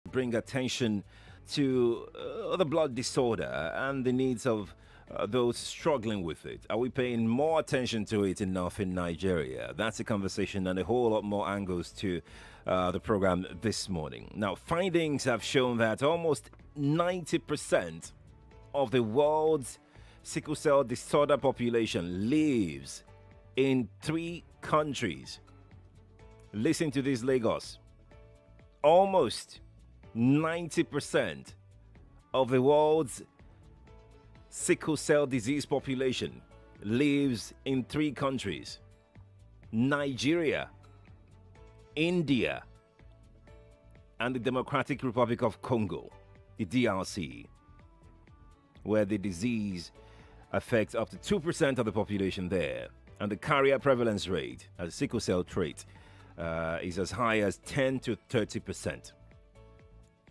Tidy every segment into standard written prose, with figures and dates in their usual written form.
bring attention to the blood disorder and the needs of those struggling with it. Are we paying more attention to it enough in Nigeria? That's a conversation and a whole lot more angles to the program this morning. Now, findings have shown that almost 90% of the world's sickle cell disorder population lives in three countries. Listen to this, Lagos. Almost 90% of the world's sickle cell disease population lives in three countries: Nigeria, India, and the Democratic Republic of Congo, the DRC, where the disease affects up to 2% of the population there. And the carrier prevalence rate, as a sickle cell trait, is as high as 10 to 30%.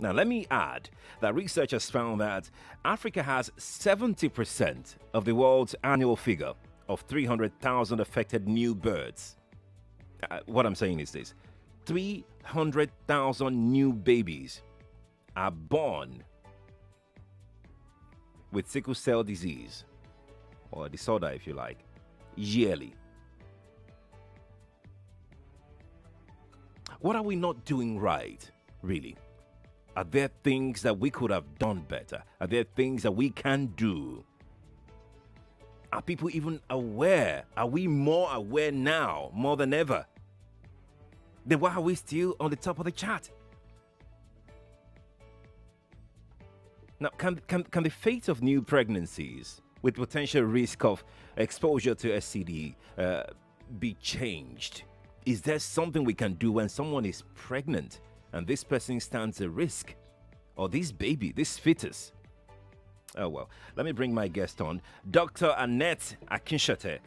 Now, let me add that researchers found that Africa has 70% of the world's annual figure of 300,000 affected new births. What I'm saying is this: 300,000 new babies are born with sickle cell disease, or disorder if you like, yearly. What are we not doing right, really? Are there things that we could have done better? Are there things that we can do? Are people even aware? Are we more aware now, more than ever? Then why are we still on the top of the chart? Now, can the fate of new pregnancies with potential risk of exposure to SCD be changed? Is there something we can do when someone is pregnant and this person stands a risk? Or this baby, this fetus? Oh, well, let me bring my guest on. Dr. Annette Akinsete.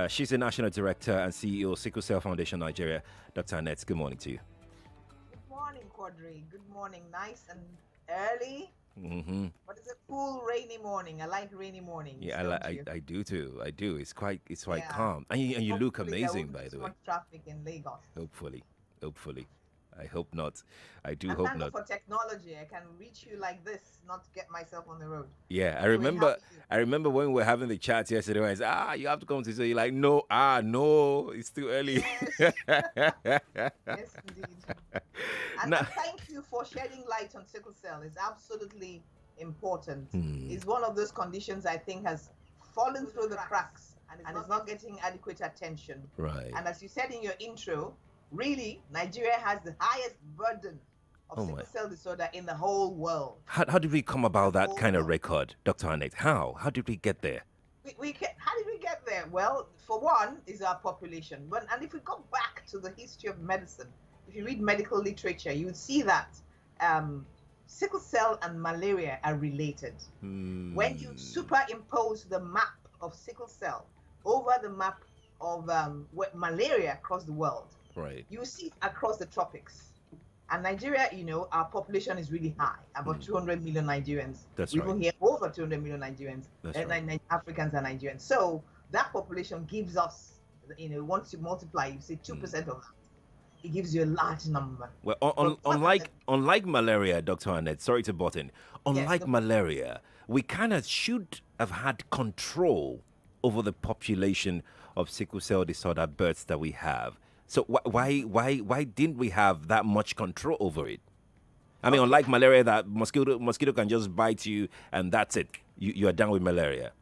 She's the National Director and CEO of Sickle Cell Foundation Nigeria. Dr. Annette, good morning to you. Good morning, Quadry. Good morning. Nice and early. Mm-hmm. But it's a cool, rainy morning. I like rainy mornings. Yeah, I do too. I do. It's quite calm. And you look amazing, by the way. Much traffic in Lagos. Hopefully. I hope not. I do And hope thank not. God for technology. I can reach you like this, not get myself on the road. Yeah, I Anyway, remember. how are you? I remember when we were having the chat yesterday. When I said, you have to come to. So you're like, no, no, it's too early. Yes. Yes, indeed. And Now, thank you for shedding light on sickle cell. It's absolutely important. Hmm. It's one of those conditions I think has fallen through the cracks and is not getting adequate attention. Right. And as you said in your intro, really, Nigeria has the highest burden of sickle cell disorder in the whole world. How did we come about that kind of record, Dr. Annette? How did we get there? How did we get there? Well, for one, is our population. And if we go back to the history of medicine, if you read medical literature, you would see that sickle cell and malaria are related. When you superimpose the map of sickle cell over the map of malaria across the world, right, you see it across the tropics. And Nigeria, our population is really high, about 200 million Nigerians. That's we right. even hear over 200 million Nigerians, That's right. Africans and Nigerians. So that population gives us, once you multiply, you say 2% of that. It gives you a large number. Well, unlike malaria, Dr. Annette, sorry to butt in, unlike malaria, we kind of should have had control over the population of sickle cell disorder births that we have. So why didn't we have that much control over it? I mean, unlike malaria, that mosquito can just bite you and that's it. You are done with malaria.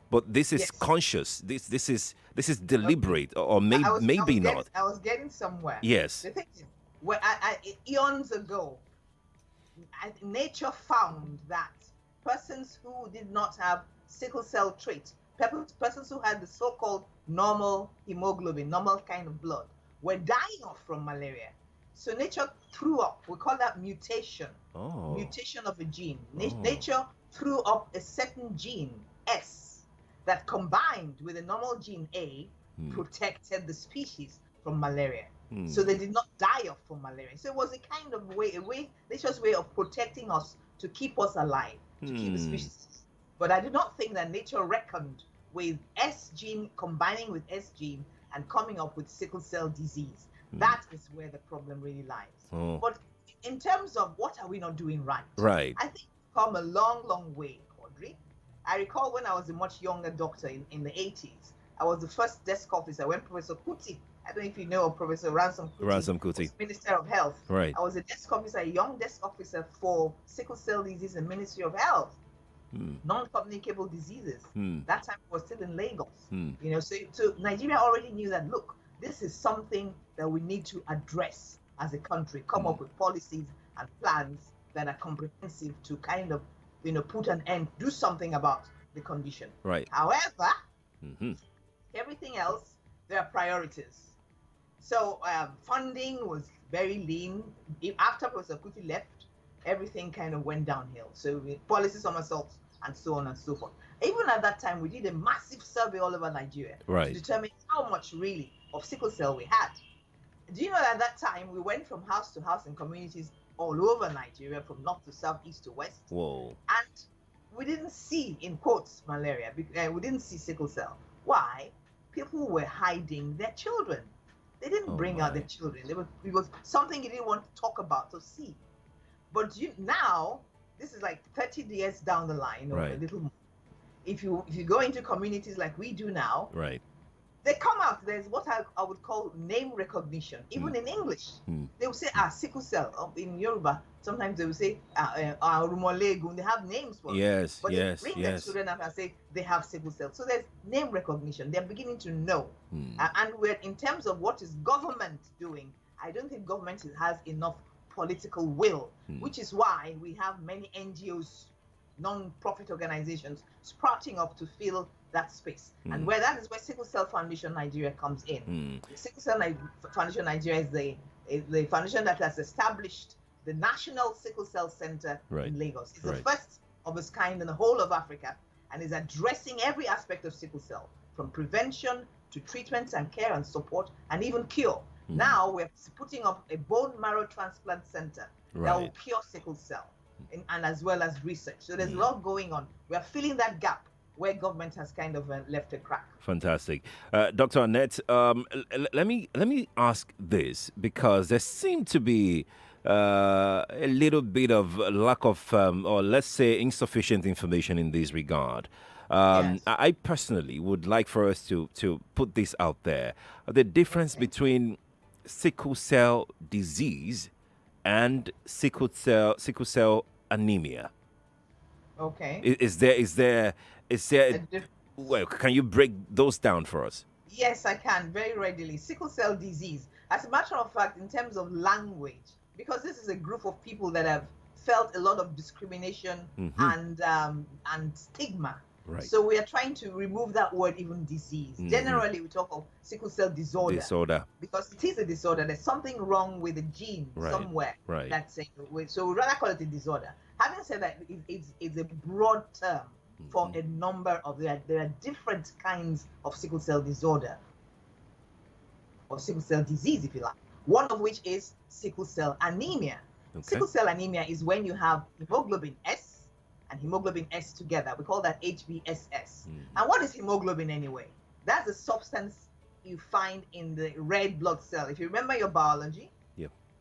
But this is conscious. This is deliberate, or maybe not. I was getting somewhere. Yes. The thing is, eons ago, nature found that persons who did not have sickle cell trait, persons who had the so-called normal hemoglobin, normal kind of blood, were dying off from malaria. So nature threw up, we call that mutation, mutation of a gene. Nature threw up a certain gene, S, that combined with a normal gene A, protected the species from malaria. So they did not die off from malaria. So it was a kind of nature's way of protecting us to keep us alive, to keep the species. But I do not think that nature reckoned with S gene combining with S gene and coming up with sickle cell disease. That is where the problem really lies. But in terms of what are we not doing right? Right. I think we've come a long, long way, Quadry. I recall when I was a much younger doctor in the 80s, I was the first desk officer when Professor Kuti, I don't know if you know Professor Ransom Kuti, was Minister of Health. Right. I was a desk officer, a young desk officer for sickle cell disease in Ministry of Health. Non-communicable diseases. That time it was still in Lagos. You know, so Nigeria already knew that, look, this is something that we need to address as a country, come up with policies and plans that are comprehensive to kind of, you know, put an end, do something about the condition. Right. However, everything else, there are priorities. So funding was very lean. After Professor Kuti left, everything kind of went downhill. So policy somersaults and so on and so forth. Even at that time, we did a massive survey all over Nigeria to determine how much really of sickle cell we had. Do you know that at that time, we went from house to house in communities all over Nigeria, from north to south, east to west. Whoa. And we didn't see, in quotes, malaria. We didn't see sickle cell. Why? People were hiding their children. They didn't bring out their children. It was something you didn't want to talk about or see. But now, this is like 30 years down the line, or a little more. If you go into communities like we do now, they come out. There's what I would call name recognition, even in English. They will say, sickle cell. In Yoruba, sometimes they will say, rumolegu. They have names for it. But they bring their children up and say they have sickle cell. So there's name recognition. They're beginning to know. And we're, in terms of what is government doing, I don't think government has enough political will, which is why we have many NGOs, non-profit organizations, sprouting up to fill that space. And where that is where Sickle Cell Foundation Nigeria comes in. Sickle Cell Foundation Nigeria is the foundation that has established the National Sickle Cell Center in Lagos. It's the first of its kind in the whole of Africa, and is addressing every aspect of sickle cell, from prevention to treatment and care and support, and even cure. Now we're putting up a bone marrow transplant center that will cure sickle cell, and as well as research. So there's a lot going on. We're filling that gap where government has kind of left a crack. Fantastic. Dr. Annette, let me ask this, because there seemed to be a little bit of lack of, or let's say insufficient information in this regard. I personally would like for us to put this out there. The difference between sickle cell disease and sickle cell anemia. Okay. Is there well, can you break those down for us? Yes, I can, very readily. Sickle cell disease, as a matter of fact, in terms of language, because this is a group of people that have felt a lot of discrimination and stigma. So we are trying to remove that word, even disease. Generally, we talk of sickle cell disorder. Because it is a disorder. There's something wrong with the gene somewhere. That's so we rather call it a disorder. Having said that, it's a broad term for a number of, there are different kinds of sickle cell disorder, or sickle cell disease, if you like. One of which is sickle cell anemia. Sickle cell anemia is when you have hemoglobin S and hemoglobin S together. We call that HBSS. And what is hemoglobin anyway? That's a substance you find in the red blood cell. If you remember your biology,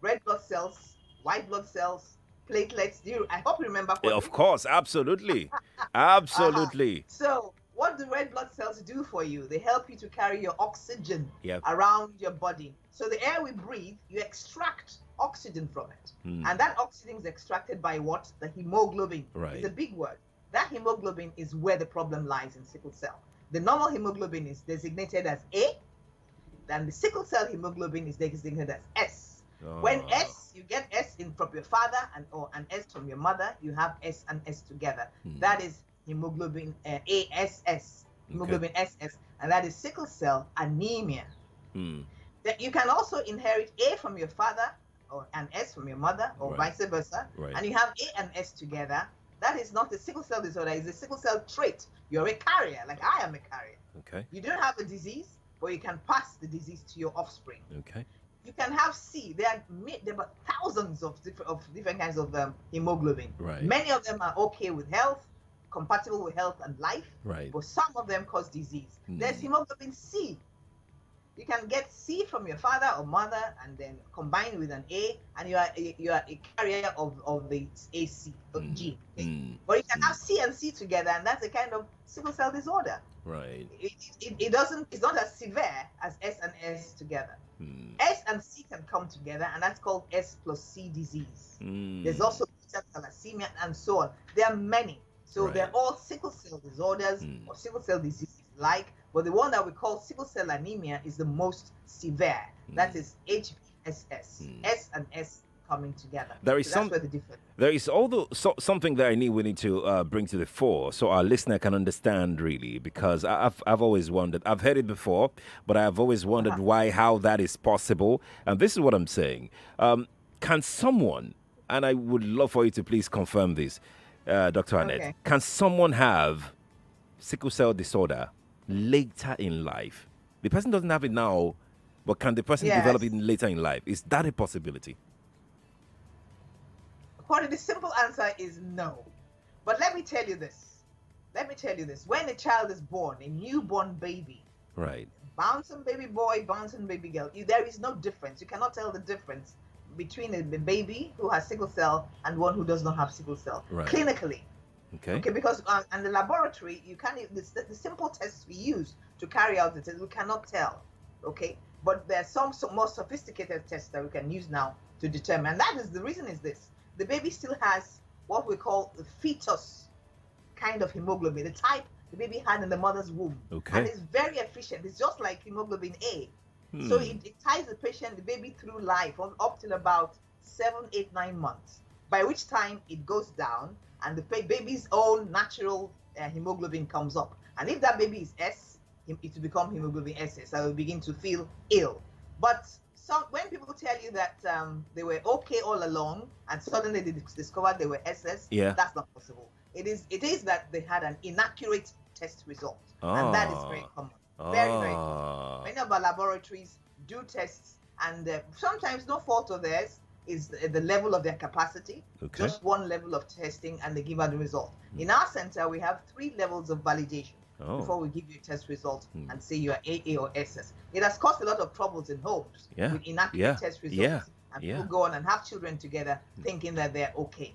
red blood cells, white blood cells, platelets. I hope you remember. Of course, absolutely. Absolutely. So what do red blood cells do for you? They help you to carry your oxygen around your body. So the air we breathe, you extract oxygen from it. And that oxygen is extracted by what? The hemoglobin. It's a big word. That hemoglobin is where the problem lies in sickle cell. The normal hemoglobin is designated as A, then the sickle cell hemoglobin is designated as S. When S, you get S from your father and S from your mother, you have S and S together. That is hemoglobin ASS, hemoglobin SS, and that is sickle cell anemia. That you can also inherit A from your father or an S from your mother, or vice versa, and you have A and S together. That is not a sickle cell disorder, it's a sickle cell trait. You're a carrier, like I am a carrier. You don't have a disease, but you can pass the disease to your offspring. You can have C. There are about thousands of different kinds of hemoglobin. Many of them are okay with health, compatible with health and life, but some of them cause disease. There's hemoglobin C. You can get C from your father or mother and then combine with an A, and you are a carrier of the AC gene. But you can have C and C together, and that's a kind of sickle cell disorder. Right. It doesn't. It's not as severe as S and S together. S and C can come together, and that's called S plus C disease. There's also beta thalassemia and so on. There are many. So they're all sickle cell disorders or sickle cell diseases like, but the one that we call sickle cell anemia is the most severe. That is HBSS. S and S coming together. There is that's where the difference. There is something that we need to bring to the fore so our listener can understand really, because I've always wondered. I've heard it before, but I've always wondered how that is possible. And this is what I'm saying. Can someone, and I would love for you to please confirm this, Dr. Annette, can someone have sickle cell disorder later in life? The person doesn't have it now, but can the person develop it later in life? Is that a possibility? Quadry, the simple answer is no. But let me tell you this. When a child is born, a newborn baby, right, bouncing baby boy, bouncing baby girl, there is no difference. You cannot tell the difference between the baby who has sickle cell and one who does not have sickle cell clinically. Okay, because in the laboratory, you can't. The simple tests we use to carry out the test, we cannot tell. Okay, but there are some more sophisticated tests that we can use now to determine. And that is the reason is this: the baby still has what we call the fetus kind of hemoglobin, the type the baby had in the mother's womb, and it's very efficient. It's just like hemoglobin A. So it ties the baby through life up till about 7, 8, 9 months, by which time it goes down and the baby's own natural hemoglobin comes up. And if that baby is S, it will become hemoglobin SS. So it will begin to feel ill. But when people tell you that they were okay all along and suddenly they discovered they were SS, that's not possible. It is that they had an inaccurate test result. And that is very common. Very, very common. Many of our laboratories do tests, and sometimes no fault of theirs is the level of their capacity. Just one level of testing, and they give out the result. In our center, we have 3 levels of validation before we give you a test result and say you are AA or SS. It has caused a lot of troubles in homes with inaccurate test results, and people go on and have children together thinking that they're okay.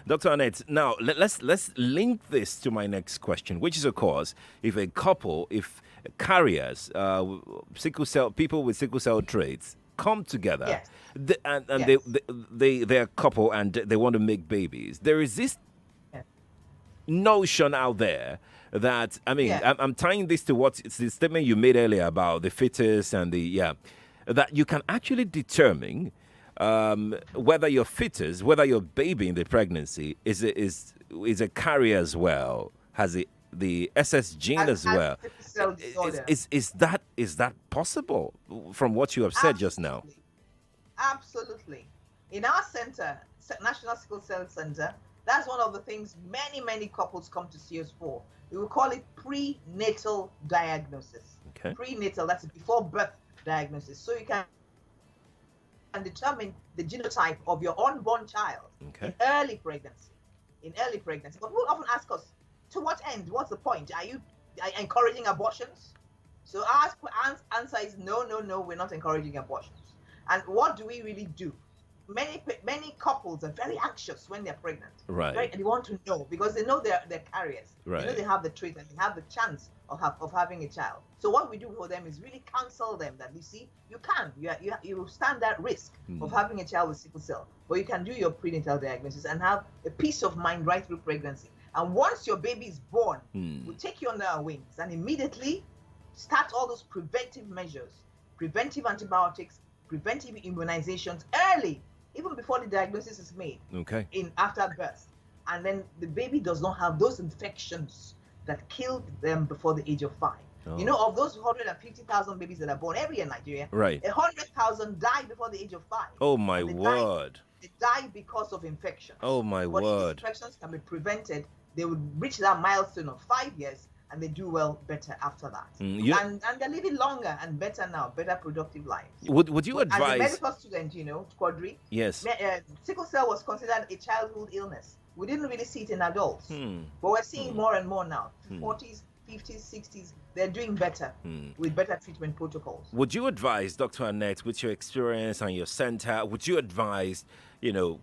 Dr. Annette, now let's link this to my next question, which is, of course, if carriers, sickle cell people with sickle cell traits come together, they're a couple and they want to make babies. There is this notion out there that, I mean, I'm tying this to it's the statement you made earlier about the fetus and that you can actually determine whether your fetus, whether your baby in the pregnancy is a carrier as well, has the SS gene as well. Is that possible from what you have said just now? Absolutely. In our center, National Sickle Cell Center, that's one of the things many couples come to see us for. We will call it prenatal diagnosis. Prenatal, that's before birth diagnosis. So you can determine the genotype of your unborn child in early pregnancy. But people often ask us, to what end? What's the point? Are you encouraging abortions? So our answer is no, we're not encouraging abortions. And what do we really do? Many couples are very anxious when they're pregnant. Right? And they want to know because they know they're carriers. Right. They know they have the trait and they have the chance of having a child. So what we do for them is really counsel them that, you see, you stand that risk of having a child with sickle cell, but you can do your prenatal diagnosis and have a peace of mind right through pregnancy. And once your baby is born, we'll take you under our wings and immediately start all those preventive measures, preventive antibiotics, preventive immunizations early, even before the diagnosis is made. After birth. And then the baby does not have those infections that killed them before the age of 5. You know, of those 150,000 babies that are born every year in Nigeria, 100,000 die before the age of 5. Oh my word. They die because of infections. Oh my word. If infections can be prevented, they would reach that milestone of 5 years and they do better after that. And they're living longer and better now, better productive lives. Would you advise... As a medical student, Quadry, yes, sickle cell was considered a childhood illness. We didn't really see it in adults, but we're seeing more and more now. 40s, 50s, 60s, they're doing better with better treatment protocols. Would you advise, Dr. Annette, with your experience and your center, would you advise,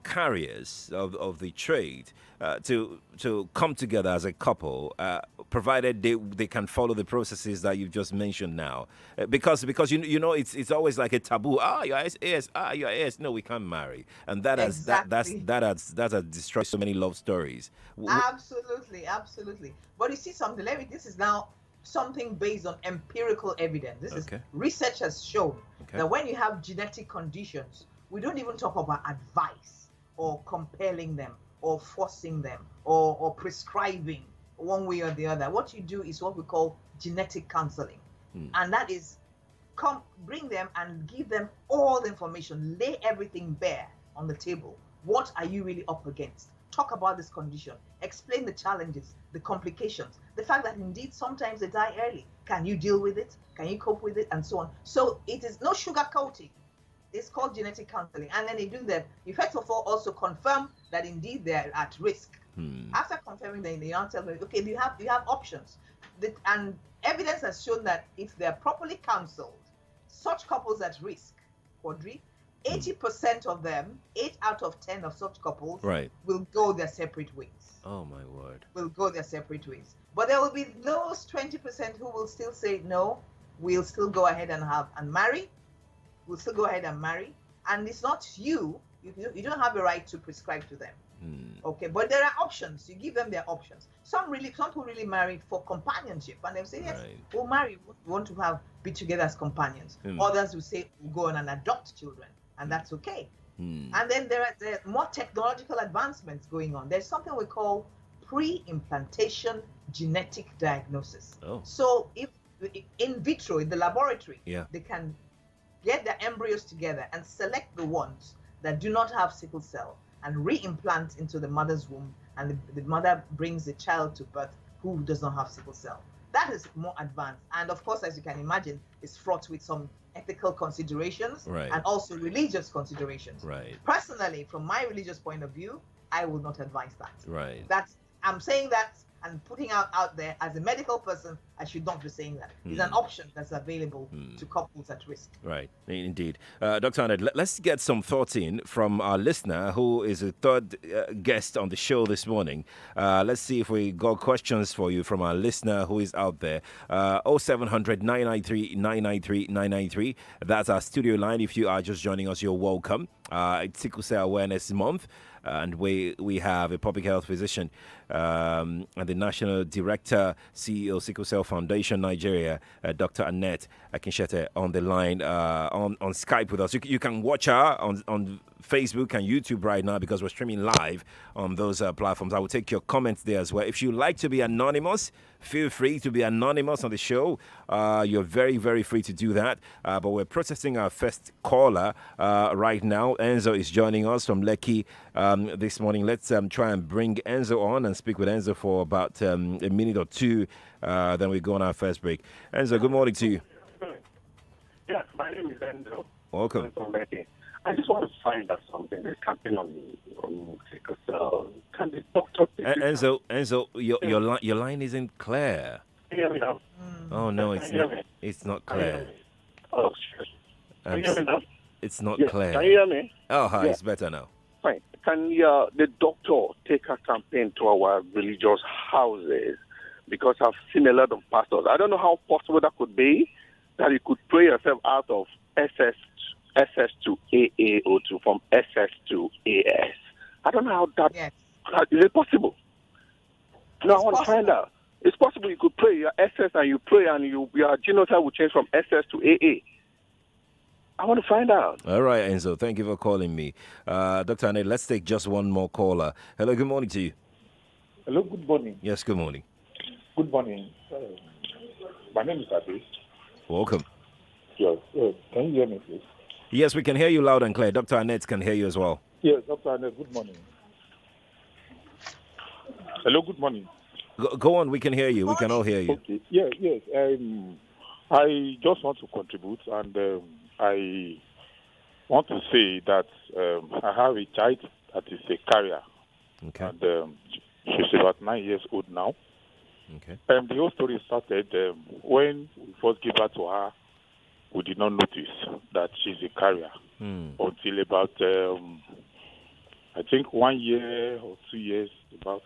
carriers of the trade to come together as a couple, provided they can follow the processes that you've just mentioned now? Because it's always like a taboo. You're AS. You're AS. No, we can't marry, and that has destroyed so many love stories. Absolutely, absolutely. But you see something. This is now something based on empirical evidence. This is research has shown that when you have genetic conditions, we don't even talk about advice or compelling them or forcing them or prescribing one way or the other. What you do is what we call genetic counseling. And that is bring them and give them all the information, lay everything bare on the table. What are you really up against? Talk about this condition, explain the challenges, the complications, the fact that indeed sometimes they die early. Can you deal with it? Can you cope with it? And so on. So it is no sugarcoating. It's called genetic counseling. And then they do that. You first of all also confirm that indeed they're at risk. After confirming that, they now tell them, okay, you have options. And evidence has shown that if they're properly counseled, such couples at risk, Quadry, 80% of them, 8 out of 10 of such couples, will go their separate ways. Oh my word! Will go their separate ways. But there will be those 20% who will still say no. We'll still go ahead and marry. We'll still go ahead and marry. And it's not you. You don't have a right to prescribe to them. Okay, but there are options. You give them their options. Some who really marry for companionship, and they say yes, we'll marry. We want to be together as companions. Others will say we'll go on and adopt children, and that's okay. And then there are more technological advancements going on. There's something we call pre-implantation genetic diagnosis. So if in vitro in the laboratory, they can get the embryos together and select the ones that do not have sickle cell and re-implant into the mother's womb, and the mother brings the child to birth who does not have sickle cell. That is more advanced, and of course, as you can imagine, it's fraught with some ethical considerations and also religious considerations. Personally, from my religious point of view, I would not advise that. I'm saying that and putting out there as a medical person, I should not be saying that. It's an option that's available to couples at risk. Right, indeed. Dr. Annette, let's get some thoughts in from our listener, who is a third guest on the show this morning. Let's see if we got questions for you from our listener who is out there. 0700 993 993 993. That's our studio line. If you are just joining us, you're welcome. It's Sickle Cell Awareness Month. And we have a public health physician and the National Director, CEO, Sickle Cell Foundation Nigeria, Dr. Annette Akinsete, on the line on Skype with us. You can watch her on Facebook and YouTube right now because we're streaming live on those platforms. I will take your comments there as well. If you like to be anonymous, feel free to be anonymous on the show. You're very, very free to do that. But we're processing our first caller right now. Enzo is joining us from Lekki this morning. Let's try and bring Enzo on and speak with Enzo for about a minute or two. Then we go on our first break. Enzo, good morning to you. Yes, my name is Enzo. Welcome. I just want to find out something. This campaign on sickle cell. Can the doctor... Enzo, your line isn't clear. Can you hear me now? Oh, no, it's not clear. Oh, sure. Can you hear me now? It's not clear. Can you hear me? Oh, hi, it's better now. Fine. Can the doctor take a campaign to our religious houses? Because I've seen a lot of pastors. I don't know how possible that could be, that you could pray yourself out of SS to AA or from SS to AS. I don't know how that is it possible? No, I want to find out. It's possible you could pray your SS and you pray and your genotype will change from SS to AA. I want to find out. All right, Enzo. Thank you for calling me. Dr. Annette, let's take just one more caller. Hello, good morning to you. Hello, good morning. Yes, good morning. Good morning. My name is Ade. Welcome. Yes. Can you hear me, please? Yes, we can hear you loud and clear. Dr. Annette can hear you as well. Yes, Dr. Annette, good morning. Hello, good morning. Go on, we can hear you. We can all hear you. Okay. Yes. I just want to contribute, and I want to say that I have a child that is a carrier. Okay. And she's about 9 years old now. Okay. The whole story started when we first gave birth to her. We did not notice that she's a carrier until about, I think, 1 year or 2 years, about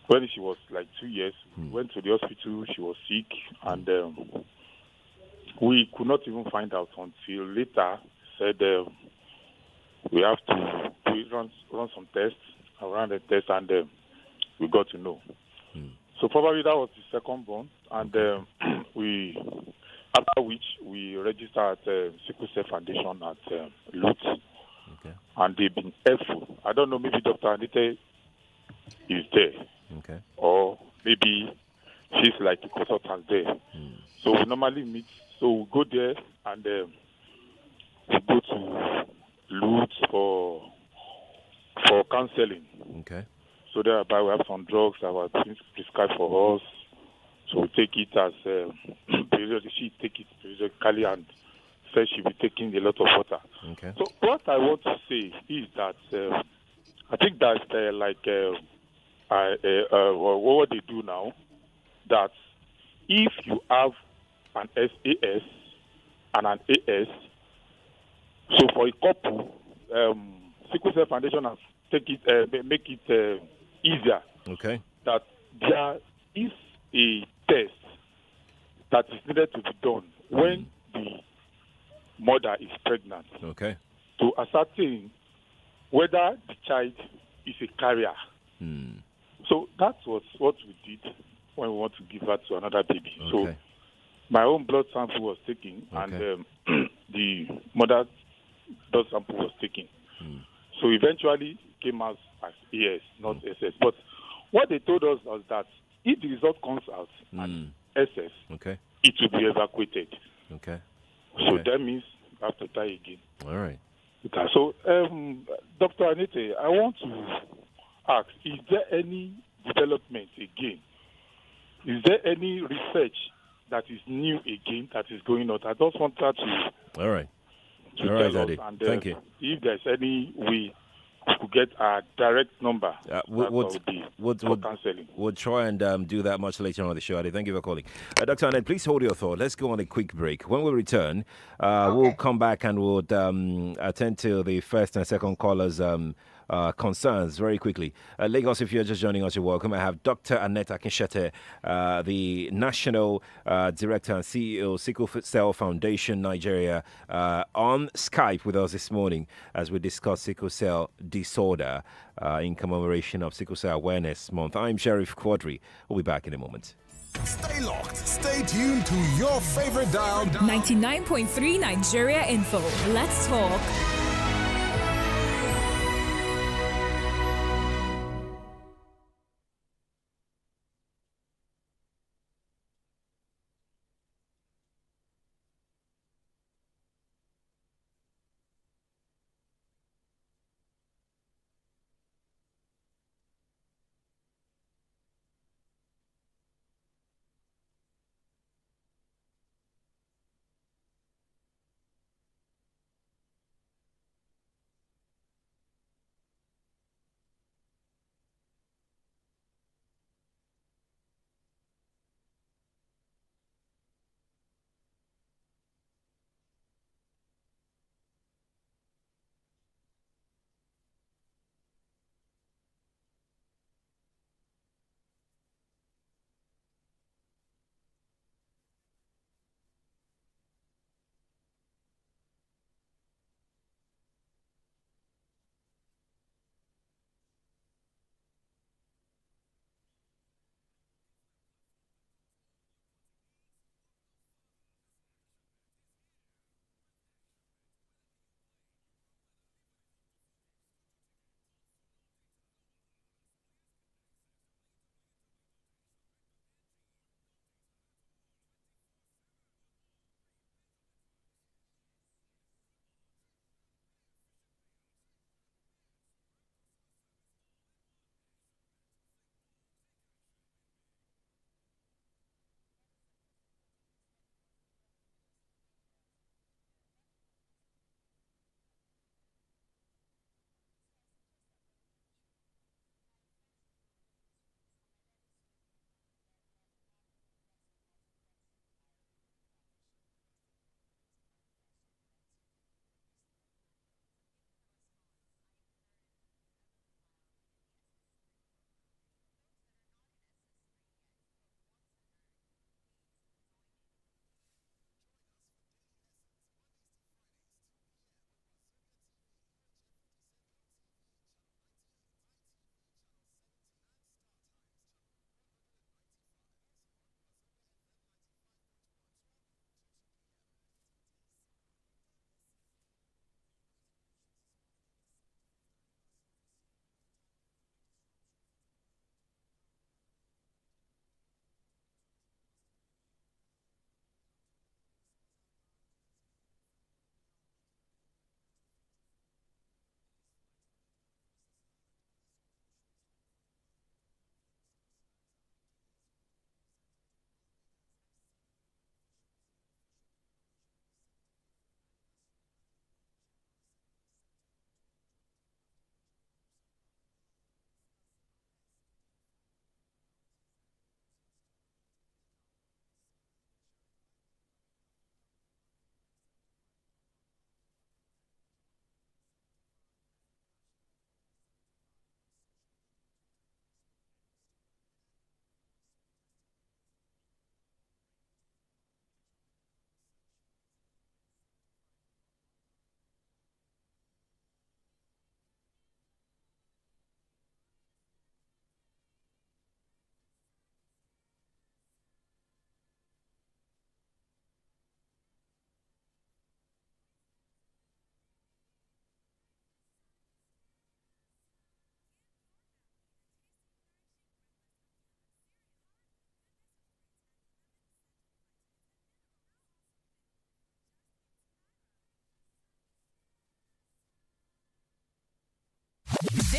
when she was like 2 years. We went to the hospital. She was sick, and we could not even find out until later. Said we have to run some tests, around the test, and we got to know. So probably that was the second born, and we, after which we registered at Sickle Cell Foundation at Lutz, and they've been helpful. I don't know, maybe Dr. Annette is there, or maybe she's like a consultant there. So we normally meet. So we go there and we go to Lutz for counseling. Okay. So thereby we have some drugs that were prescribed for us. So we take it as periodically. She take it periodically and says she'll be taking a lot of water. Okay. So what I want to say is that I think that what they do now, that if you have an SAS and an AS, so for a couple, Sickle Cell Foundation has make it easier. Okay. That there is a test that is needed to be done when the mother is pregnant. Okay. To ascertain whether the child is a carrier. So that was what we did when we want to give birth to another baby. Okay. So my own blood sample was taken, and the mother's blood sample was taken. So eventually it came out as AS, not SS. But what they told us was that if the result comes out as SS, it will be evacuated. Okay. So that means you have to die again. All right. Okay. So, Dr. Annette, I want to ask, is there any development again? Is there any research that is new again that is going on? I just want her to... All right. All right, Daddy. And, thank you. If there's any way we could get a direct number we'll counseling. We'll try and do that much later on the show, Adi. Thank you for calling. Dr. Annette, please hold your thought. Let's go on a quick break. When we return, we'll come back and we'll attend to the first and second callers' concerns very quickly. Lagos, if you're just joining us, you're welcome. I have Dr. Annette Akinsete, the National Director and CEO, Sickle Cell Foundation Nigeria, on Skype with us this morning as we discuss sickle cell disorder in commemoration of Sickle Cell Awareness Month. I'm Sheriff Quadry. We'll be back in a moment. Stay locked. Stay tuned to your favorite dial. 99.3 Nigeria Info. Let's talk.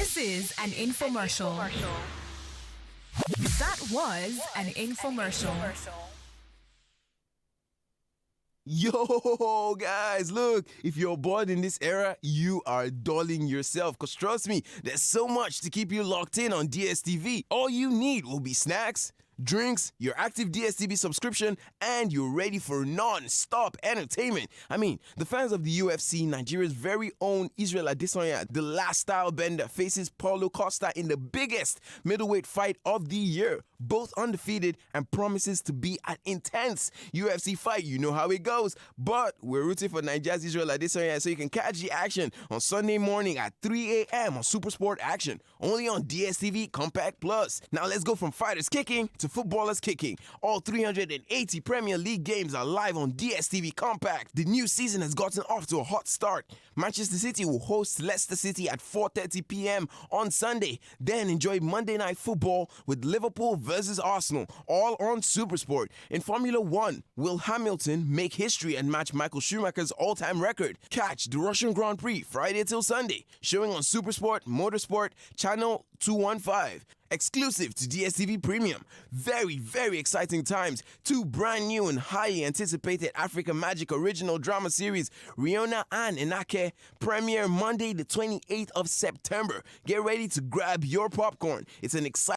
This is an infomercial. That was an infomercial. Yo, guys, look, if you're bored in this era, you are dulling yourself. Because trust me, there's so much to keep you locked in on DSTV. All you need will be snacks, drinks, your active DSTV subscription, and you're ready for non-stop entertainment. I mean, the fans of the UFC, Nigeria's very own Israel Adesanya, the last style bender, faces Paulo Costa in the biggest middleweight fight of the year. Both undefeated and promises to be an intense UFC fight. You know how it goes. But we're rooting for Nigeria's Israel Adesanya, so you can catch the action on Sunday morning at 3 a.m. on SuperSport Action, only on DSTV Compact Plus. Now let's go from fighters kicking to footballers kicking. All 380 Premier League games are live on DSTV Compact. The new season has gotten off to a hot start. Manchester City will host Leicester City at 4:30 p.m. on Sunday. Then enjoy Monday Night Football with Liverpool versus Arsenal, all on SuperSport. In Formula 1, will Hamilton make history and match Michael Schumacher's all-time record? Catch the Russian Grand Prix Friday till Sunday, showing on SuperSport Motorsport Channel 215. Exclusive to DSTV Premium. Very, very exciting times. 2 brand new and highly anticipated Africa Magic original drama series, Riona and Annette, premiere Monday the 28th of September. Get ready to grab your popcorn. It's an exciting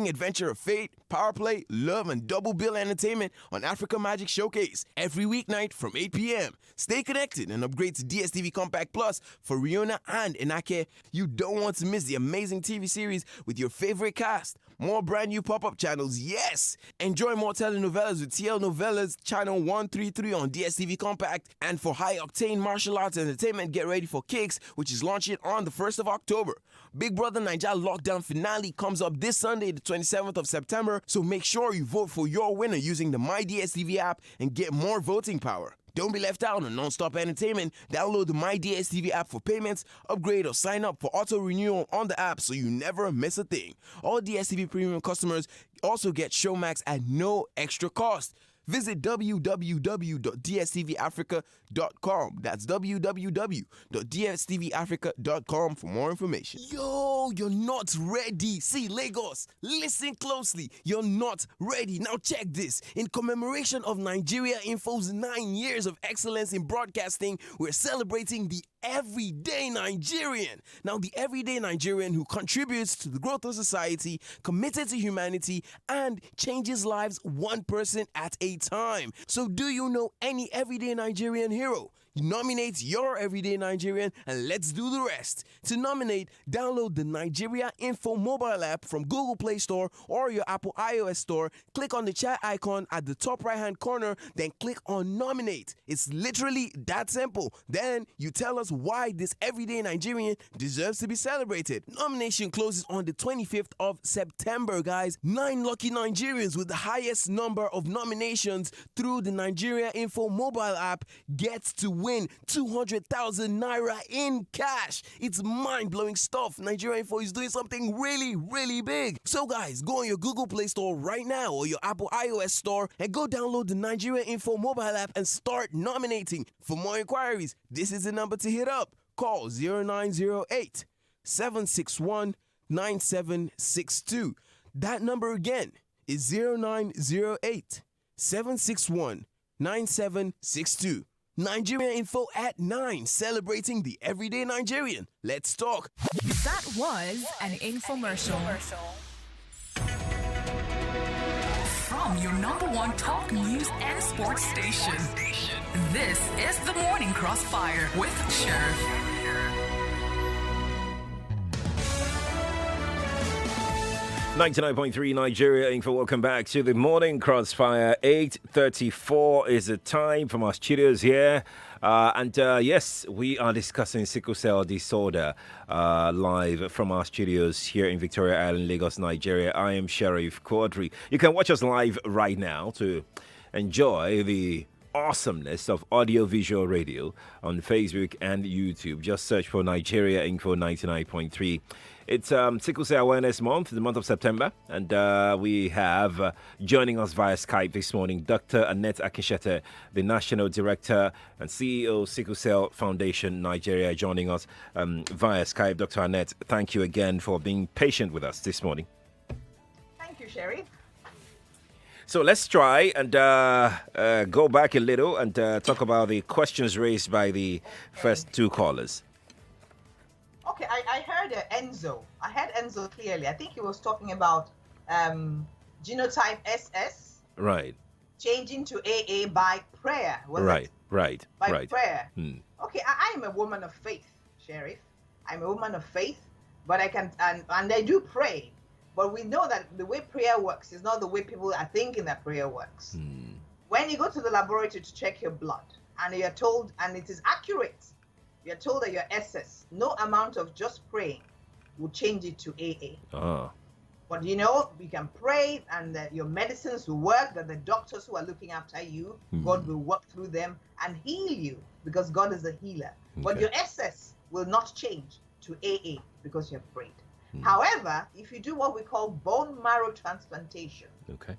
adventure of fate, power play, love, and double bill entertainment on Africa Magic Showcase every weeknight from 8 p.m. Stay connected and upgrade to DSTV Compact Plus for Riona and Annette. You don't want to miss the amazing TV series with your favorite cast. More brand new pop-up channels, yes! Enjoy more telenovelas with TL Novelas Channel 133 on DSTV Compact. And for high-octane martial arts entertainment, get ready for Kicks, which is launching on the 1st of October. Big Brother Naija Lockdown Finale comes up this Sunday, the 27th of September, so make sure you vote for your winner using the My DSTV app and get more voting power. Don't be left out on non-stop entertainment. Download the My DSTV app for payments, upgrade or sign up for auto-renewal on the app so you never miss a thing. All DSTV Premium customers also get Showmax at no extra cost. Visit www.dstvrafrica.com. That's www.dstvrafrica.com for more information. Yo, you're not ready. See, Lagos, listen closely. You're not ready. Now check this. In commemoration of Nigeria Info's 9 years of excellence in broadcasting, we're celebrating the everyday Nigerian. Now, the everyday Nigerian who contributes to the growth of society, committed to humanity, and changes lives one person at a time. So, do you know any everyday Nigerian hero? Nominate your everyday Nigerian and let's do the rest. To nominate, download the Nigeria Info mobile app from Google Play Store or your Apple iOS store. Click on the chat icon at the top right-hand corner, then click on Nominate. It's literally that simple. Then you tell us why this everyday Nigerian deserves to be celebrated. Nomination closes on the 25th of September, guys. 9 lucky Nigerians with the highest number of nominations through the Nigeria Info mobile app gets to win 200,000 naira in cash. It's mind-blowing stuff. Nigeria Info is doing something really, really big. So guys, go on your Google Play Store right now or your Apple iOS store and go download the Nigeria Info mobile app and start nominating. For more inquiries, this is the number to hit up. Call 0908 761 9762. That number again is 0908 761 9762. Nigeria Info at 9, celebrating the everyday Nigerian. Let's talk. That was an infomercial. From your #1 talk news and sports station. This is the Morning Crossfire with Sheriff. .3 Nigeria Info. Welcome back to the Morning Crossfire. 8:34 is the time from our studios here. Yes, we are discussing sickle cell disorder live from our studios here in Victoria Island, Lagos, Nigeria. I am Sheriff Quadry. You can watch us live right now to enjoy the awesomeness of audio-visual radio on Facebook and YouTube. Just search for Nigeria Info 99.3 It's Sickle Cell Awareness Month, the month of September, and we have joining us via Skype this morning Dr. Annette Akinsete, the National Director and CEO Sickle Cell Foundation Nigeria, joining us via Skype. Dr. Annette, thank you again for being patient with us this morning. Thank you, Sherry. So let's try and go back a little and talk about the questions raised by the first two callers. Okay, I heard Enzo. I heard Enzo clearly. I think he was talking about genotype SS. Right. Changing to AA by prayer. Right. By prayer. Okay, I'm a woman of faith, Sheriff. I'm a woman of faith, but I can, and I do pray. But we know that the way prayer works is not the way people are thinking that prayer works. When you go to the laboratory to check your blood, and you're told, and it is accurate, you're told that your SS, no amount of just praying will change it to AA. But you know, you can pray and that your medicines will work, that the doctors who are looking after you, God will work through them and heal you because God is a healer. But your SS will not change to AA because you have prayed. However, if you do what we call bone marrow transplantation,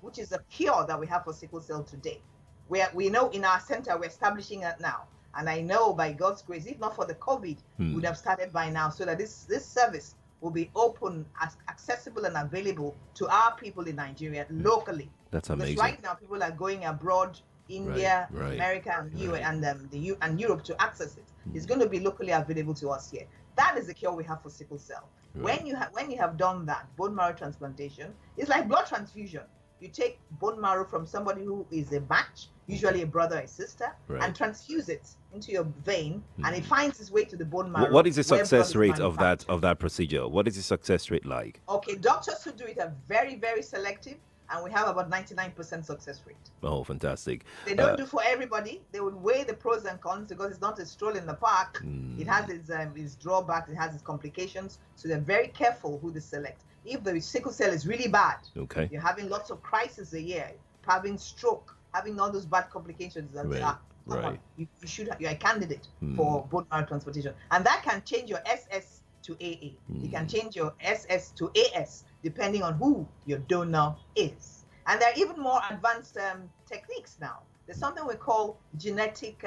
which is a cure that we have for sickle cell today, where we know in our center we're establishing it now. And I know by God's grace, if not for the COVID, we would have started by now, so that this service will be open, accessible and available to our people in Nigeria locally. That's amazing. Because right now people are going abroad, India, America, and Europe to access it. It's going to be locally available to us here. That is the cure we have for sickle cell. When you have done that, bone marrow transplantation, it's like blood transfusion. You take bone marrow from somebody who is a match, usually a brother or a sister, and transfuse it into your vein, and it finds its way to the bone marrow. What is the success rate of that procedure? What is the success rate like? Okay, doctors who do it are very, very selective, and we have about 99% success rate. Oh, fantastic. They don't do for everybody. They would weigh the pros and cons because it's not a stroll in the park. It has its drawbacks, it has its complications, so they're very careful who they select. If the sickle cell is really bad, you're having lots of crises a year, having stroke, having all those bad complications, you're a candidate for bone marrow transplantation. And that can change your SS to AA. You can change your SS to AS, depending on who your donor is. And there are even more advanced techniques now. There's something we call genetic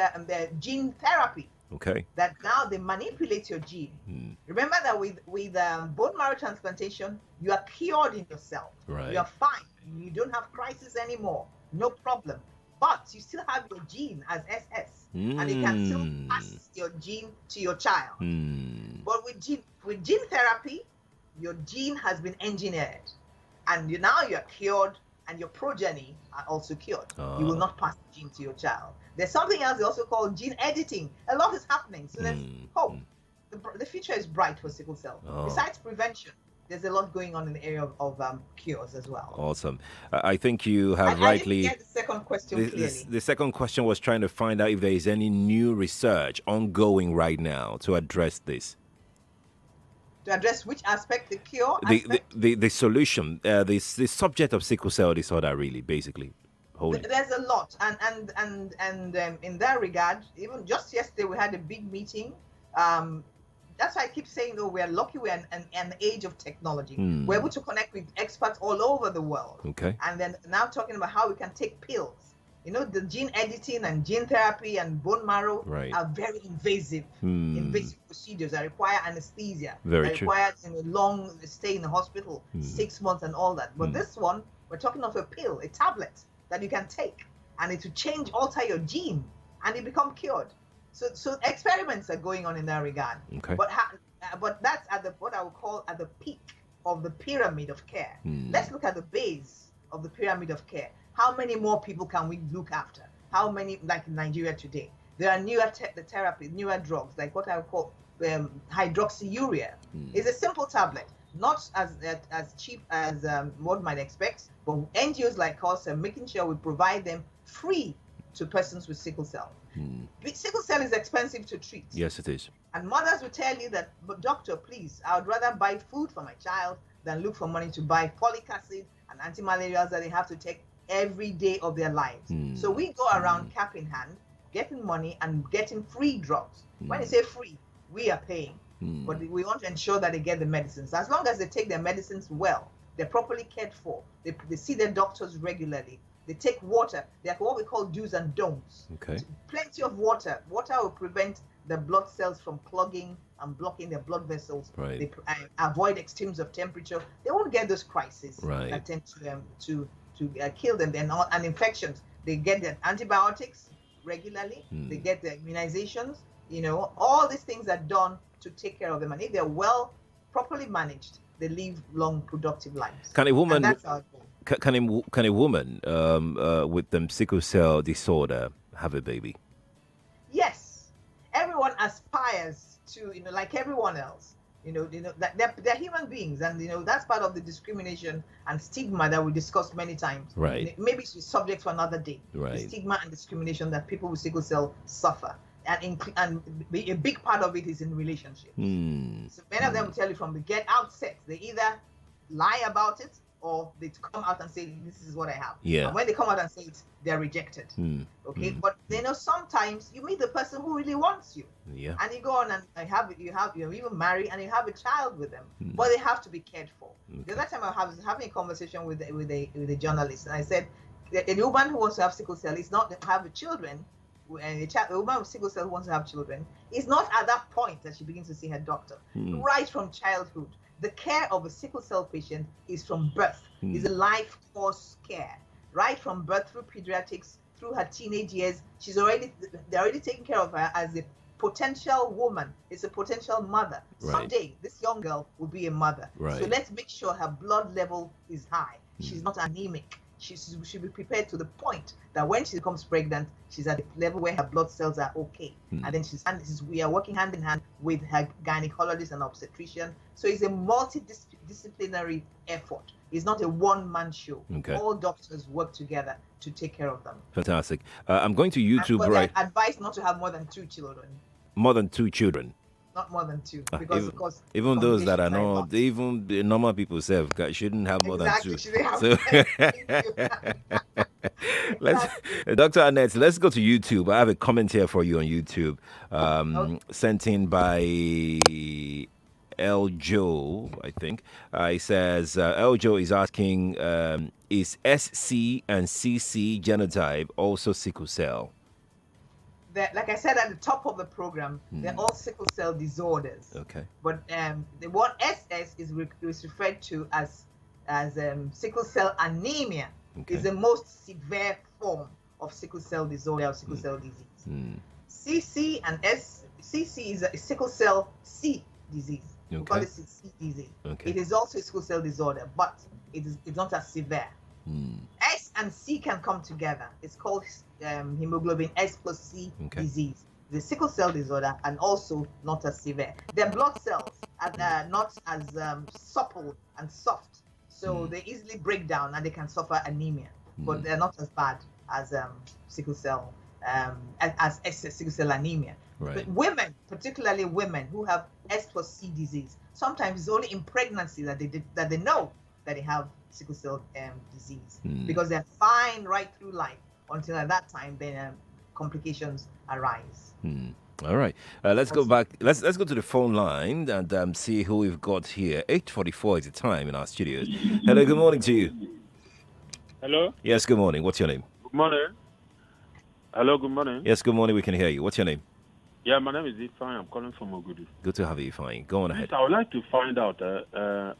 gene therapy. That now they manipulate your gene. Remember that with bone marrow transplantation, you are cured in yourself. You are fine. You don't have crisis anymore. No problem. But you still have your gene as SS, and you can still pass your gene to your child. But with gene therapy, your gene has been engineered, and now you're cured, and your progeny are also cured. You will not pass the gene to your child. There's something else they also call gene editing. A lot is happening, so there's hope. The future is bright for sickle cell. Besides prevention, there's a lot going on in the area of cures as well. Awesome. I think you have rightly... I didn't get the second question clearly. The second question was trying to find out if there is any new research ongoing right now to address this. To address which aspect? The cure aspect? The solution, the subject of sickle cell disorder, really, basically. There's a lot. And in that regard, even just yesterday, we had a big meeting. That's why I keep saying, we're lucky we're in an age of technology. We're able to connect with experts all over the world. And then now talking about how we can take pills. You know, the gene editing and gene therapy and bone marrow are very invasive procedures that require anesthesia. Require a long stay in the hospital, 6 months and all that. But this one, we're talking of a pill, a tablet that you can take, and it will alter your gene, and you become cured. So experiments are going on in that regard. But that's at what I would call at the peak of the pyramid of care. Let's look at the base of the pyramid of care. How many more people can we look after? How many, like in Nigeria today? There are newer therapies, newer drugs, like what I would call hydroxyurea. It's a simple tablet, not as cheap as one might expect, but NGOs like us are making sure we provide them free to persons with sickle cell. Sickle cell is expensive to treat. Yes, it is. And mothers will tell you that, but doctor, please, I would rather buy food for my child than look for money to buy folic acid and antimalarials that they have to take every day of their lives. So we go around cap in hand, getting money and getting free drugs. When you say free, we are paying. But we want to ensure that they get the medicines. As long as they take their medicines well, they're properly cared for, they see their doctors regularly, they take water. They have what we call do's and don'ts. Okay. Plenty of water. Water will prevent the blood cells from clogging and blocking their blood vessels. Right. They avoid extremes of temperature. They won't get those crises Right. that tend to kill them. And infections. They get their antibiotics regularly. They get their immunizations. All these things are done to take care of them. And if they're properly managed, they live long, productive lives. Can a woman? And that's our goal. Can a woman with sickle cell disorder have a baby? Yes, everyone aspires to, like everyone else. That they're human beings, and that's part of the discrimination and stigma that we discussed many times. Right. Maybe it's a subject for another day. Right. The stigma and discrimination that people with sickle cell suffer, and a big part of it is in relationships. So many of them will tell you from the outset, they either lie about it or they come out and say, this is what I have. Yeah. And when they come out and say it, they're rejected. Okay. But sometimes you meet the person who really wants you. Yeah. And you go on and you even marry and you have a child with them, but they have to be cared for. The other time I was having a conversation with a journalist, and I said, a woman who wants to have sickle cell is not to have children. A woman with sickle cell who wants to have children is not at that point that she begins to see her doctor. Right from childhood, the care of a sickle cell patient is from birth. Is a life course care. Right from birth through pediatrics, through her teenage years, they're already taking care of her as a potential woman. It's a potential mother. Right. Someday, this young girl will be a mother. Right. So let's make sure her blood level is high. She's not anemic. She should be prepared to the point that when she becomes pregnant, she's at the level where her blood cells are okay. And then we are working hand in hand with her gynecologist and obstetrician. So it's a multidisciplinary effort. It's not a one-man show. Okay. All doctors work together to take care of them. Fantastic. I'm going to YouTube But right. advised not to have more than 2 children. More than 2 children. Not more than 2, because of course Even those that are complications not, even the normal people shouldn't have more exactly. than 2. Shouldn't have So, Dr. Annette, let's go to YouTube. I have a comment here for you on YouTube, sent in by El Joe, I think. He says, El Joe is asking, is SC and CC genotype also sickle cell? Like I said at the top of the program, they're all sickle cell disorders. Okay. But the one SS is referred to as sickle cell anemia. Okay. Is the most severe form of sickle cell disorder or sickle cell disease. CC and CC is a sickle cell C disease. We call it C disease. Okay. It is also a sickle cell disorder, but it's not as severe. S and C can come together. It's called hemoglobin S plus C disease. The sickle cell disorder, and also not as severe. Their blood cells are not as supple and soft, so they easily break down and they can suffer anemia. But they're not as bad as sickle cell as excess sickle cell anemia. Right. But women, particularly women who have S plus C disease, sometimes it's only in pregnancy that they know that they have sickle cell disease, because they're fine right through life until at that time then complications arise. All right, let's go back. Let's go to the phone line and see who we've got here. 8:44 is the time in our studios. Hello, good morning to you. Hello? Yes, good morning. What's your name? Good morning. Hello, good morning. Yes, good morning. We can hear you. What's your name? Yeah, my name is Ifeanyi. I'm calling from Ogudu. Good to have you, fine. Go on ahead. Please, I would like to find out,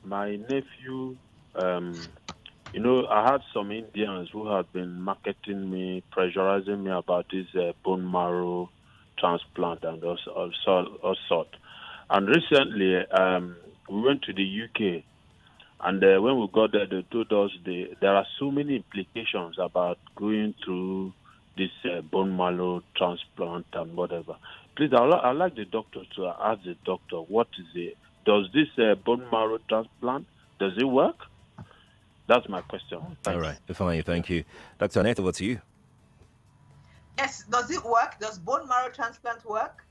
my nephew, I had some Indians who had been marketing me, pressurizing me about this bone marrow transplant and all sort. And recently, we went to the UK, and when we got there, they told us there are so many implications about going through this bone marrow transplant and whatever. Please, I'd like the doctor to ask the doctor, what is it? Does this bone marrow transplant, does it work? That's my question. Thanks. All right, fine. Thank you. Dr. Annette, over to you. Yes, does it work? Does bone marrow transplant work?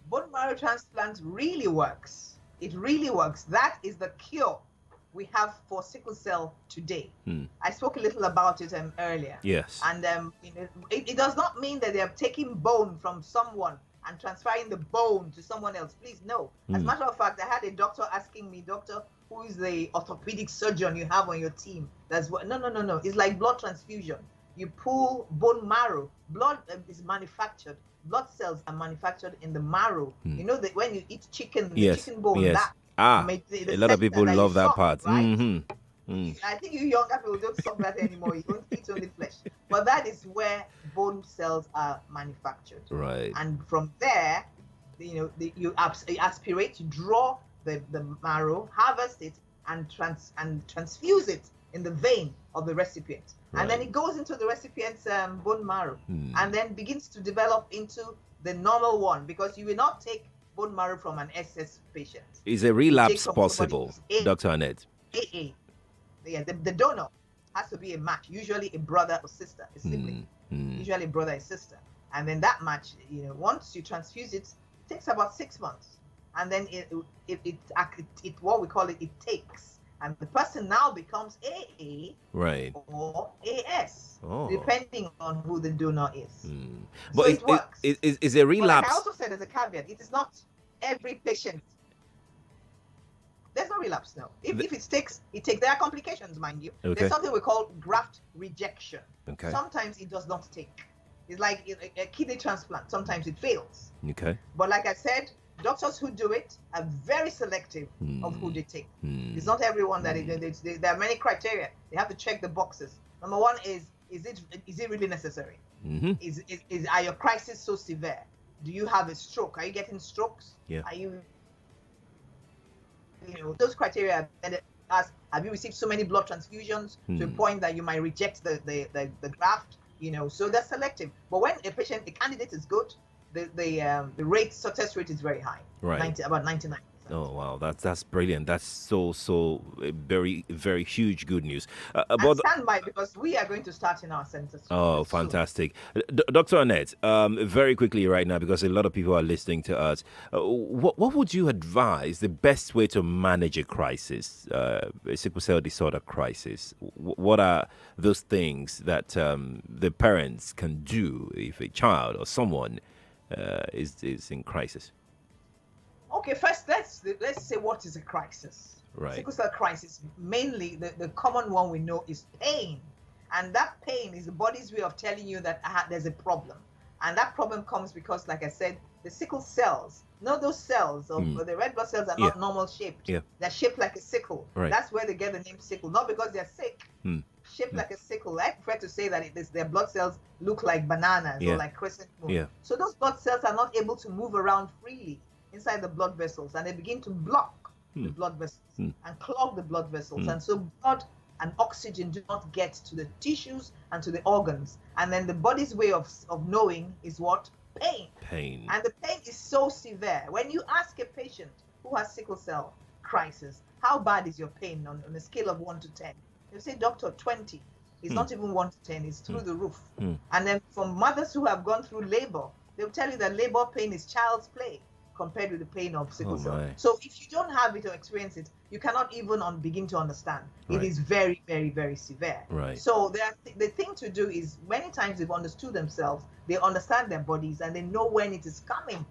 Bone marrow transplant really works. It really works. That is the cure we have for sickle cell today. I spoke a little about it earlier. Yes. And it does not mean that they are taking bone from someone and transferring the bone to someone else. Please, no. As a matter of fact, I had a doctor asking me, doctor, who is the orthopedic surgeon you have on your team? That's what. No. It's like blood transfusion. You pull bone marrow. Blood is manufactured. Blood cells are manufactured in the marrow. You know that when you eat chicken, the chicken bone, that a lot of people love that part. Right? I think you younger people don't suck that anymore. You don't eat only flesh. But that is where bone cells are manufactured. Right. And from there, you aspirate, you draw the marrow, harvest it, and transfuse it in the vein of the recipient. Right. And then it goes into the recipient's bone marrow and then begins to develop into the normal one, because you will not take bone marrow from an SS patient. Is a relapse possible, Dr. Annette? AA. Yeah, the donor has to be a match, usually a brother or sister, a sibling, usually a brother or sister. And then that match, once you transfuse it, takes about 6 months. And then it what we call it takes. And the person now becomes AA or AS, depending on who the donor is. But so it works. Is a relapse? But like I also said as a caveat, it is not every patient. There's no relapse now. If it takes, there are complications, mind you. Okay. There's something we call graft rejection. Okay. Sometimes it does not take. It's like a kidney transplant. Sometimes it fails. Okay. But like I said, doctors who do it are very selective of who they take. It's not everyone that there are many criteria. They have to check the boxes. Number one is it really necessary? Are your crises so severe? Do you have a stroke? Are you getting strokes? Yeah. Are you those criteria ask, have you received so many blood transfusions to a point that you might reject the graft? So they're selective. But when a candidate is good, the success rate is very high. Right. About 99%. Oh wow, that's brilliant. That's so very, very huge good news. And stand by, because we are going to start in our centers. Oh, fantastic. Dr. Annette, very quickly right now, because a lot of people are listening to us, what would you advise the best way to manage a crisis, a sickle cell disorder crisis? What are those things that the parents can do if a child or someone is in crisis? Okay, first let's say what is a crisis. Right. Sickle cell crisis, mainly the common one we know is pain, and that pain is the body's way of telling you that there's a problem, and that problem comes because, like I said, the sickle cells, those cells of the red blood cells are not normal shaped. Yeah. They're shaped like a sickle. Right. That's where they get the name sickle, not because they're sick. Shaped like a sickle. I prefer to say that their blood cells look like bananas or like crescent moon. Yeah. So those blood cells are not able to move around freely inside the blood vessels, and they begin to block the blood vessels and clog the blood vessels, and so blood and oxygen do not get to the tissues and to the organs, and then the body's way of knowing is what? Pain. And the pain is so severe. When you ask a patient who has sickle cell crisis, how bad is your pain on a scale of 1 to 10? They'll say, doctor, 20. It's not even 1 to 10, it's through the roof. And then from mothers who have gone through labor, they'll tell you that labor pain is child's play compared with the pain of sickle cell. So if you don't have it or experience it, you cannot even begin to understand. Right. It is very, very, very severe. Right. So the thing to do is, many times they've understood themselves, they understand their bodies, and they know when it is coming.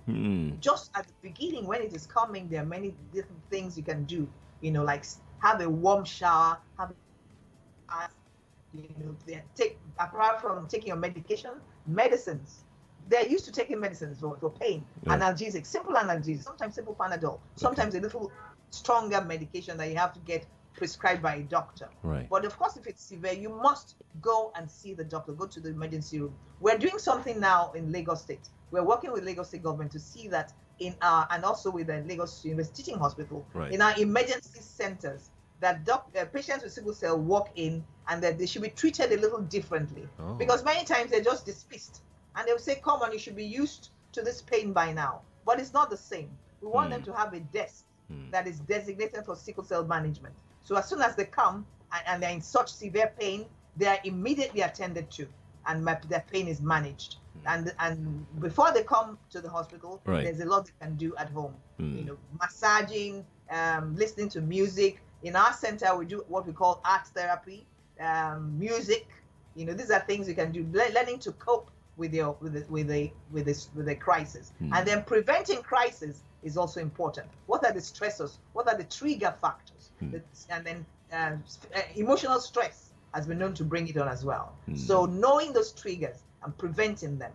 Just at the beginning, when it is coming, there are many different things you can do. Like have a warm shower, apart from taking your medicines. They're used to taking medicines for pain, analgesics, simple analgesics, sometimes simple Panadol, sometimes a little stronger medication that you have to get prescribed by a doctor. Right. But of course, if it's severe, you must go and see the doctor, go to the emergency room. We're doing something now in Lagos State. We're working with Lagos State government to see that and also with the Lagos University Teaching Hospital, in our emergency centers, that patients with sickle cell walk in, and that they should be treated a little differently. Because many times they're just dismissed. And they'll say, come on, you should be used to this pain by now. But it's not the same. We want them to have a desk that is designated for sickle cell management. So as soon as they come and they're in such severe pain, they are immediately attended to, and their pain is managed. And before they come to the hospital, there's a lot they can do at home. Massaging, listening to music. In our center, we do what we call art therapy, music. These are things you can do. Learning to cope with the crisis. And then preventing crisis is also important. What are the stressors? What are the trigger factors? And then emotional stress has been known to bring it on as well. So knowing those triggers and preventing them,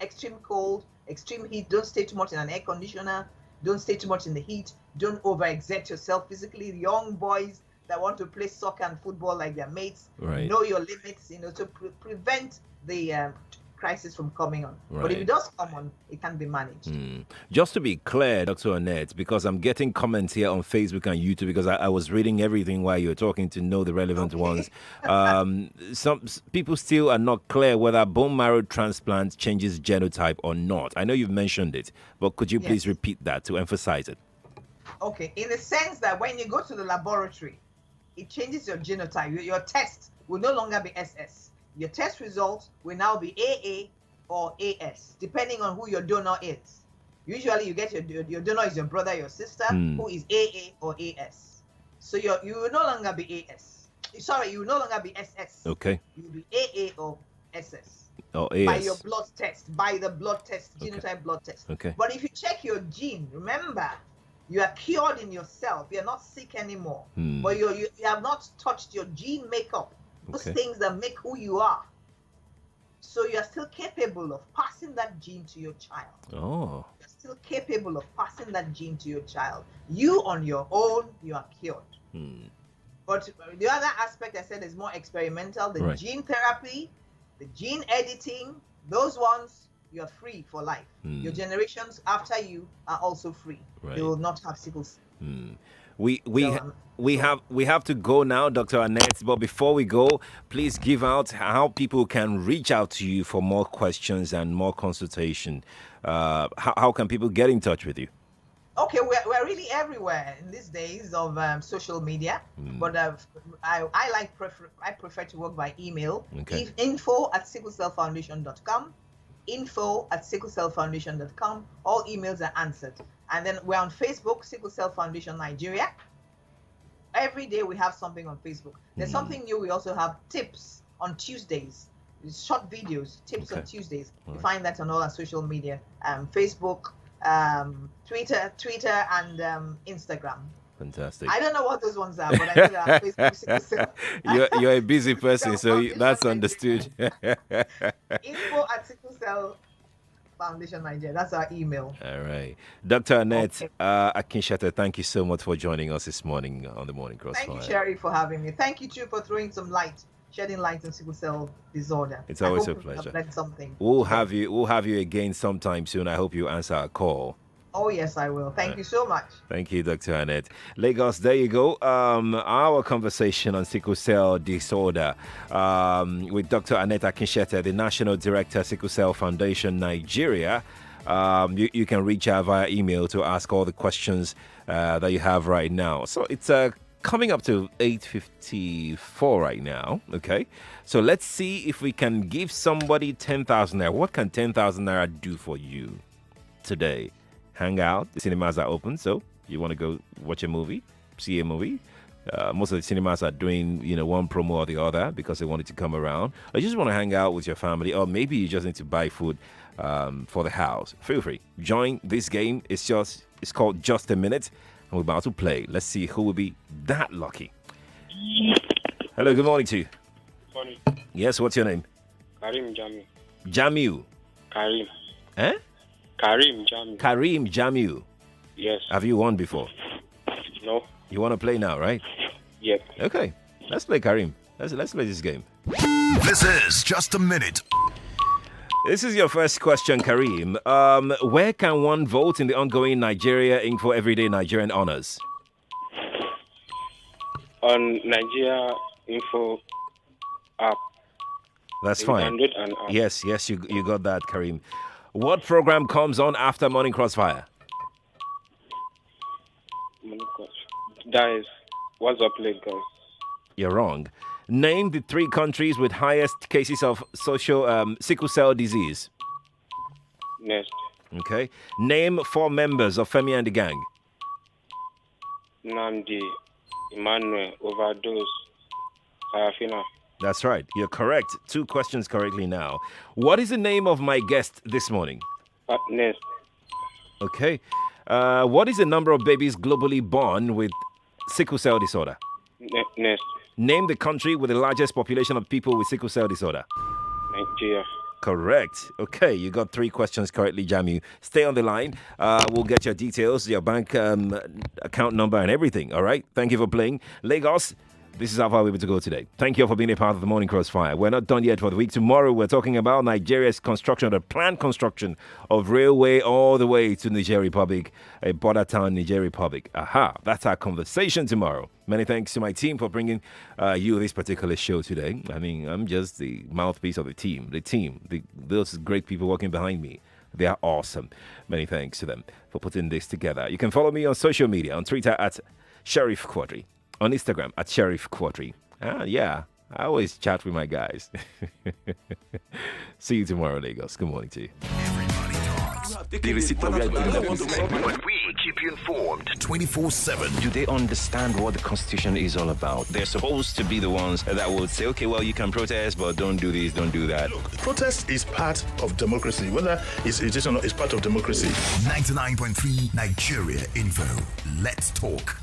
extreme cold, extreme heat. Don't stay too much in an air conditioner. Don't stay too much in the heat. Don't overexert yourself physically. Young boys that want to play soccer and football like their mates, know your limits, to prevent the crisis from coming on. But if it does come on, it can be managed. Just to be clear, Dr. Annette, because I'm getting comments here on Facebook and YouTube, because I was reading everything while you were talking to know the relevant ones. Some people still are not clear whether bone marrow transplant changes genotype or not. I know you've mentioned it, but could you please repeat that to emphasize it? Okay, in the sense that when you go to the laboratory, it changes your genotype. Your test will no longer be SS. Your test results will now be AA or AS, depending on who your donor is. Usually, you get your donor is your brother, your sister, who is AA or AS. So you will no longer be AS. Sorry, you will no longer be SS. Okay. You will be AA or SS. Or AS. By your blood test, by the blood test, genotype blood test. Okay. But if you check your gene, remember, you are cured in yourself. You're not sick anymore. But you have not touched your gene makeup. Those things that make who you are. So you're still capable of passing that gene to your child. Oh. You're still capable of passing that gene to your child. You on your own, you are cured. But the other aspect I said is more experimental. The gene therapy, the gene editing, those ones, you're free for life. Your generations after you are also free. They will not have sickle cell. We have to go now, Dr. Annette. But before we go, please give out how people can reach out to you for more questions and more consultation. How can people get in touch with you? Okay, we're really everywhere in these days of social media. But I prefer to work by email. Okay. info@sicklecellfoundation.com. info@sicklecellfoundation.com. All emails are answered. And then we're on Facebook, Sickle Cell Foundation Nigeria. Every day we have something on Facebook. There's something new. We also have tips on Tuesdays, short videos, tips on Tuesdays. You find that on all our social media, Facebook, Twitter, and Instagram. Fantastic. I don't know what those ones are, but I know they're on Facebook, Sickle Cell. You're a busy person, so that's understood. info@sicklecell Foundation Nigeria. That's our email. All right. Dr. Annette Akinsete, thank you so much for joining us this morning on the Morning Crossfire. Thank you, Sherry, for having me. Thank you, too, for throwing some light, shedding light on sickle cell disorder. It's always a pleasure. I've learned something. We'll have you again sometime soon. I hope you answer our call. Oh, yes, I will. Thank you so much. Thank you, Dr. Annette. Lagos, there you go. Our conversation on sickle cell disorder with Dr. Annette Akinsete, the National Director, Sickle Cell Foundation Nigeria. You can reach out via email to ask all the questions that you have right now. So it's coming up to 8:54 right now. Okay. So let's see if we can give somebody 10,000 naira. What can 10,000 naira do for you today? Hang out. The cinemas are open, so you want to go watch a movie, see a movie. Most of the cinemas are doing, one promo or the other because they want it to come around. Or you just want to hang out with your family, or maybe you just need to buy food for the house. Feel free. Join this game. It's called Just a Minute, and we're about to play. Let's see who will be that lucky. Hello, good morning to you. Morning. Yes, what's your name? Karim Jamiu. Jamiu. Karim. Eh? Karim Jamiu. Karim Jamiu. Yes. Have you won before? No. You want to play now, right? Yep. Okay. Let's play, Karim. Let's play this game. This is Just a Minute. This is your first question, Karim. Where can one vote in the ongoing Nigeria Info Everyday Nigerian Honors? On Nigeria Info app. That's fine. Android and app. Yes, you got that, Karim. What program comes on after Morning Crossfire? That is WhatsApp Lagos. You're wrong. Name the 3 countries with highest cases of sickle cell disease. Next. Okay. Name 4 members of Femi and the Gang. Namdi, Emmanuel, Overdose, Sarafina. That's right. You're correct. 2 questions correctly now. What is the name of my guest this morning? Nest. Okay. What is the number of babies globally born with sickle cell disorder? Nest. Name the country with the largest population of people with sickle cell disorder. Nigeria. Correct. Okay, you got 3 questions correctly, Jamu. Stay on the line. We'll get your details, your bank account number and everything. All right? Thank you for playing. Lagos, this is how far we're able to go today. Thank you for being a part of the Morning Crossfire. We're not done yet for the week. Tomorrow, we're talking about Nigeria's construction, the planned construction of railway all the way to Niger Republic, a border town, Niger Republic. Aha, that's our conversation tomorrow. Many thanks to my team for bringing you this particular show today. I mean, I'm just the mouthpiece of the team. Those great people working behind me. They are awesome. Many thanks to them for putting this together. You can follow me on social media, on Twitter at Sheriff Quadry, on Instagram at Sheriff Quadry. Yeah, I always chat with my guys. See you tomorrow, Lagos. Good morning to you. But we keep you informed 24/7. Do they understand what the Constitution is all about? They're supposed to be the ones that would say, okay, well, you can protest, but don't do this, don't do that. Protest is part of democracy. Whether it's or not, it's part of democracy. 99.3 Nigeria Info. Let's talk.